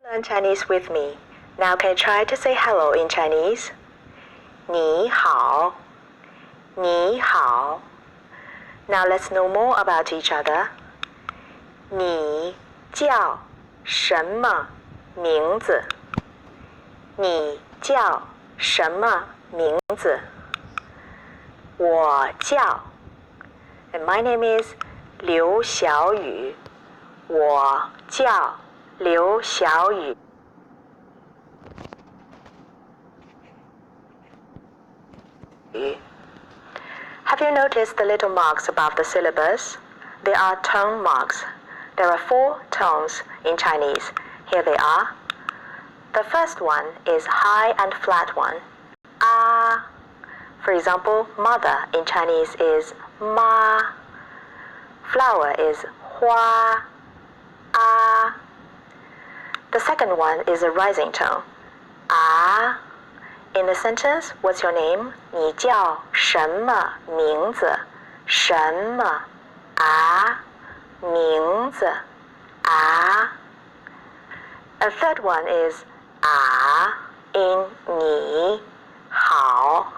Learn Chinese with me. Now can you try to say hello in Chinese? 你好,你好. Now let's know more about each other. 你叫什么名字？你叫什么名字？我叫 And my name is 刘小雨。我叫刘小雨。Have you noticed the little marks above the syllabus? They are tone marks. There are 4 tones in Chinese. Here they are. The first one is high and flat one. A. For example, mother in Chinese is ma. Flower is hua. A. The second one is a rising tone. A. In the sentence, what's your name? 你叫什么名字？什么啊？名字啊。A third one is 啊 in 你好。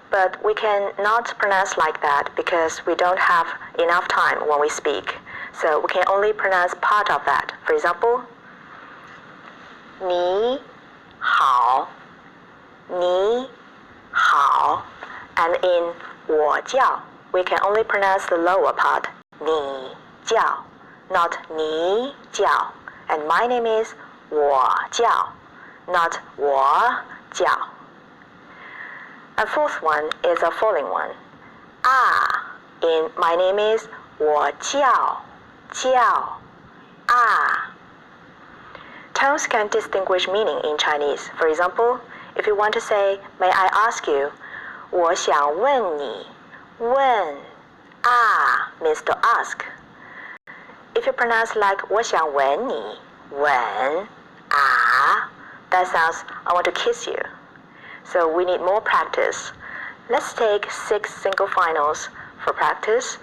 But we cannot pronounce like that because we don't have enough time when we speak. So we can only pronounce part of that. For example, 你好。你好 and in 我叫 we can only pronounce the lower part 你叫 not 你叫 and my name is 我叫 not 我叫 A fourth one is a falling one in my name is 我叫 Tones can distinguish meaning in Chinese. For example, if you want to say, may I ask you, 我想问你 问 means to ask. If you pronounce like 我想吻你 吻 that sounds I want to kiss you. So we need more practice. Let's take 6 single finals for practice.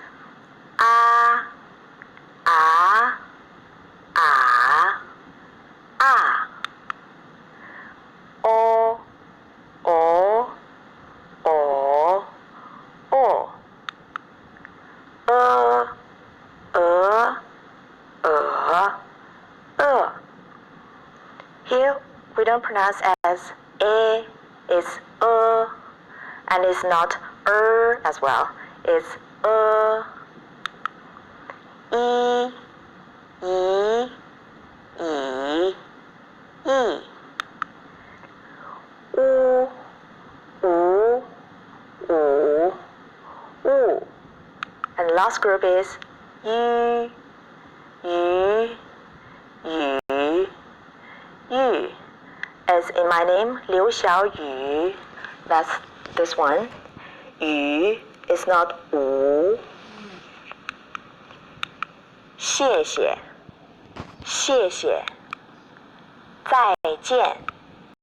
Here we don't pronounce as it's and it's not as well. It's And the last group is yu. As in my name, Liu Xiaoyu. That's this one. Yu is not wu. 谢谢，谢谢，再见。